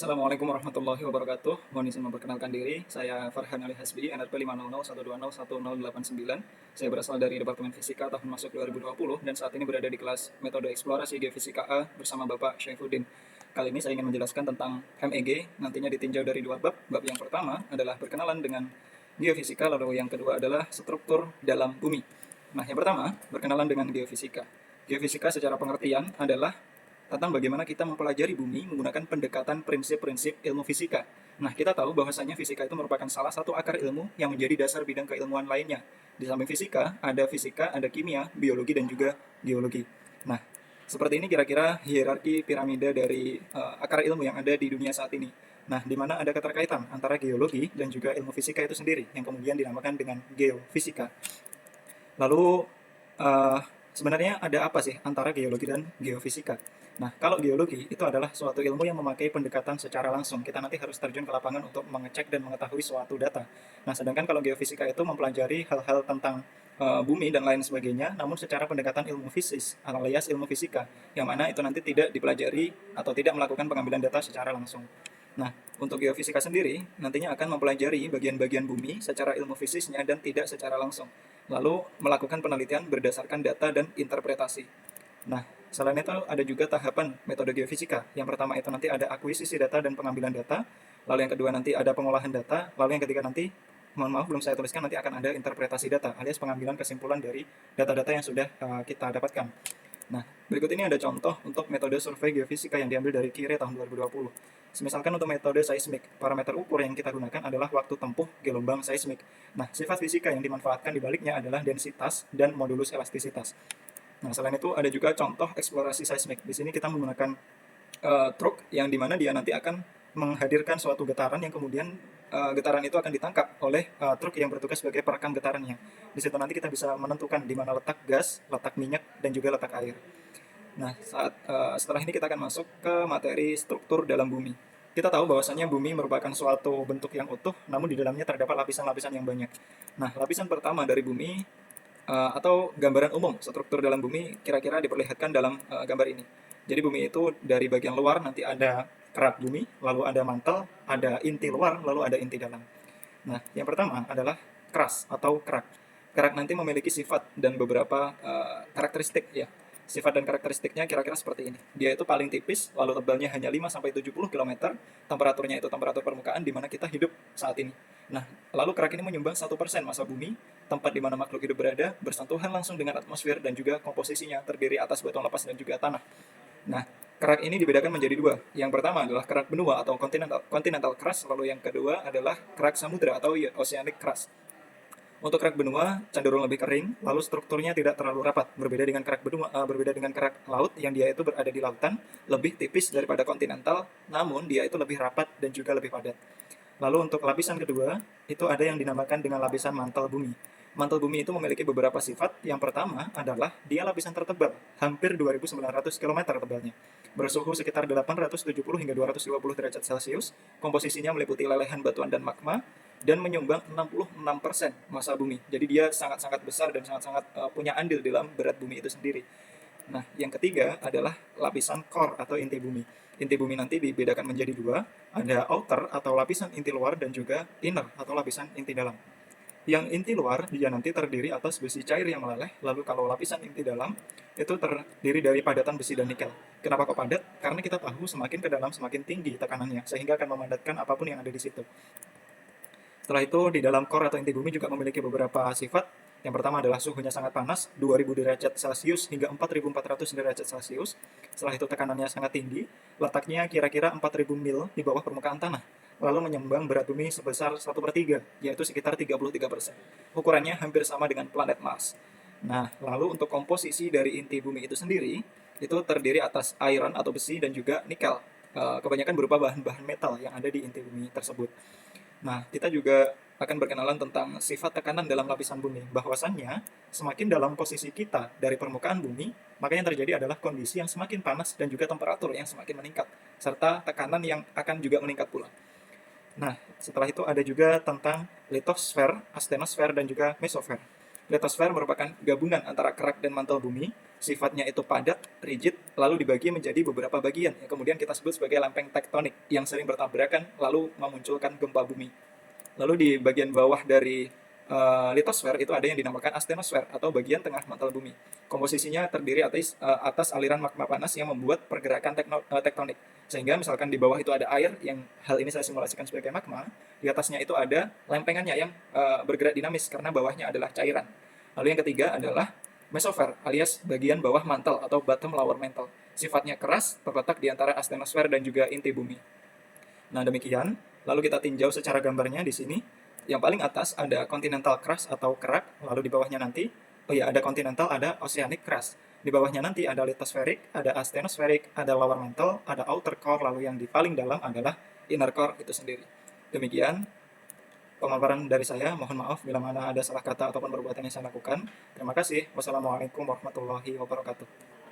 Assalamualaikum warahmatullahi wabarakatuh. Mohon izin memperkenalkan diri. Saya Farhan Ali Hasbi, NRP 500120189. Saya berasal dari Departemen Fisika tahun masuk 2020 dan saat ini berada di kelas Metode Eksplorasi Geofisika A bersama Bapak Syaifuddin. Kali ini saya ingin menjelaskan tentang MEG, nantinya ditinjau dari dua bab. Bab yang pertama adalah berkenalan dengan geofisika, lalu yang kedua adalah struktur dalam bumi. Nah, yang pertama, berkenalan dengan geofisika. Geofisika secara pengertian adalah tentang bagaimana kita mempelajari bumi menggunakan pendekatan prinsip-prinsip ilmu fisika. Nah, kita tahu bahwasanya fisika itu merupakan salah satu akar ilmu yang menjadi dasar bidang keilmuan lainnya. Di samping fisika, ada kimia, biologi, dan juga geologi. Nah, seperti ini kira-kira hierarki piramida dari akar ilmu yang ada di dunia saat ini. Nah, di mana ada keterkaitan antara geologi dan juga ilmu fisika itu sendiri, yang kemudian dinamakan dengan geofisika. Lalu, uh, sebenarnya ada apa sih antara geologi dan geofisika? Nah, kalau geologi itu adalah suatu ilmu yang memakai pendekatan secara langsung. Kita nanti harus terjun ke lapangan untuk mengecek dan mengetahui suatu data. Nah, sedangkan kalau geofisika itu mempelajari hal-hal tentang bumi dan lain sebagainya, namun secara pendekatan ilmu fisis alias ilmu fisika, yang mana itu nanti tidak dipelajari atau tidak melakukan pengambilan data secara langsung. Nah, untuk geofisika sendiri nantinya akan mempelajari bagian-bagian bumi secara ilmu fisisnya dan tidak secara langsung, lalu melakukan penelitian berdasarkan data dan interpretasi. Nah, selain itu ada juga tahapan metode geofisika. Yang pertama itu nanti ada akuisisi data dan pengambilan data, lalu yang kedua nanti ada pengolahan data, lalu yang ketiga nanti, mohon maaf belum saya tuliskan, nanti akan ada interpretasi data alias pengambilan kesimpulan dari data-data yang sudah kita dapatkan. Nah, berikut ini ada contoh untuk metode survei geofisika yang diambil dari KIRE tahun 2020. Misalkan untuk metode seismik, parameter ukur yang kita gunakan adalah waktu tempuh gelombang seismik. Nah, sifat fisika yang dimanfaatkan di baliknya adalah densitas dan modulus elastisitas. Nah, selain itu ada juga contoh eksplorasi seismik. Di sini kita menggunakan truk yang dimana dia nanti akan menghadirkan suatu getaran yang kemudian getaran itu akan ditangkap oleh truk yang bertugas sebagai perekam getarannya. Di situ nanti kita bisa menentukan di mana letak gas, letak minyak, dan juga letak air. Nah, setelah ini kita akan masuk ke materi struktur dalam bumi. Kita tahu bahwasanya bumi merupakan suatu bentuk yang utuh, namun di dalamnya terdapat lapisan-lapisan yang banyak. Nah, lapisan pertama dari bumi atau gambaran umum struktur dalam bumi kira-kira diperlihatkan dalam gambar ini. Jadi bumi itu dari bagian luar nanti ada kerak bumi, lalu ada mantel, ada inti luar, lalu ada inti dalam. Nah, yang pertama adalah crust atau kerak. Kerak nanti memiliki sifat dan beberapa karakteristik ya. Sifat dan karakteristiknya kira-kira seperti ini. Dia itu paling tipis, lalu tebalnya hanya 5-70 km, temperaturnya itu temperatur permukaan di mana kita hidup saat ini. Nah, lalu kerak ini menyumbang 1% massa bumi, tempat di mana makhluk hidup berada, bersentuhan langsung dengan atmosfer dan juga komposisinya terdiri atas batu lepas dan juga tanah. Nah, kerak ini dibedakan menjadi dua. Yang pertama adalah kerak benua atau continental crust, lalu yang kedua adalah kerak samudra atau oceanic crust. Untuk kerak benua cenderung lebih kering, lalu strukturnya tidak terlalu rapat. Berbeda dengan kerak laut yang dia itu berada di lautan, lebih tipis daripada kontinental, namun dia itu lebih rapat dan juga lebih padat. Lalu untuk lapisan kedua, itu ada yang dinamakan dengan lapisan mantel bumi. Mantel bumi itu memiliki beberapa sifat. Yang pertama adalah dia lapisan tertebal, hampir 2.900 km tebalnya. Bersuhu sekitar 870 hingga 220 derajat Celcius, komposisinya meliputi lelehan batuan dan magma, dan menyumbang 66% massa bumi. Jadi dia sangat-sangat besar dan sangat-sangat punya andil dalam berat bumi itu sendiri. Nah, yang ketiga adalah lapisan core atau inti bumi. Inti bumi nanti dibedakan menjadi dua, ada outer atau lapisan inti luar dan juga inner atau lapisan inti dalam. Yang inti luar dia nanti terdiri atas besi cair yang meleleh, lalu kalau lapisan inti dalam itu terdiri dari padatan besi dan nikel. Kenapa kok padat? Karena kita tahu semakin ke dalam semakin tinggi tekanannya, sehingga akan memadatkan apapun yang ada di situ. Setelah itu, di dalam core atau inti bumi juga memiliki beberapa sifat. Yang pertama adalah suhunya sangat panas, 2000 derajat Celcius hingga 4400 derajat Celcius. Setelah itu tekanannya sangat tinggi, letaknya kira-kira 4000 mil di bawah permukaan tanah. Lalu menyumbang berat bumi sebesar 1/3, yaitu sekitar 33%. Ukurannya hampir sama dengan planet Mars. Nah, lalu untuk komposisi dari inti bumi itu sendiri, itu terdiri atas iron atau besi dan juga nikel. Kebanyakan berupa bahan-bahan metal yang ada di inti bumi tersebut. Nah, kita juga akan berkenalan tentang sifat tekanan dalam lapisan bumi. Bahwasannya, semakin dalam posisi kita dari permukaan bumi, maka yang terjadi adalah kondisi yang semakin panas dan juga temperatur yang semakin meningkat, serta tekanan yang akan juga meningkat pula. Nah, setelah itu ada juga tentang litosfer, astenosfer, dan juga mesosfer. Litosfer merupakan gabungan antara kerak dan mantel bumi, sifatnya itu padat, rigid, lalu dibagi menjadi beberapa bagian yang kemudian kita sebut sebagai lempeng tektonik yang sering bertabrakan lalu memunculkan gempa bumi. Lalu di bagian bawah dari litosfer itu ada yang dinamakan astenosfer atau bagian tengah mantel bumi. Komposisinya terdiri atas aliran magma panas yang membuat pergerakan tektonik. Sehingga misalkan di bawah itu ada air yang hal ini saya simulasikan sebagai magma, di atasnya itu ada lempengannya yang bergerak dinamis karena bawahnya adalah cairan. Lalu yang ketiga adalah mesosfer alias bagian bawah mantel atau bottom lower mantle. Sifatnya keras, terletak di antara astenosfer dan juga inti bumi. Nah, demikian. Lalu kita tinjau secara gambarnya di sini. Yang paling atas ada continental crust atau kerak, lalu di bawahnya nanti, ada continental, ada oceanic crust. Di bawahnya nanti ada lithospheric, ada astenospheric, ada lower mantle, ada outer core, lalu yang di paling dalam adalah inner core itu sendiri. Demikian pemaparan dari saya. Mohon maaf bila mana ada salah kata ataupun perbuatan yang saya lakukan. Terima kasih. Wassalamualaikum warahmatullahi wabarakatuh.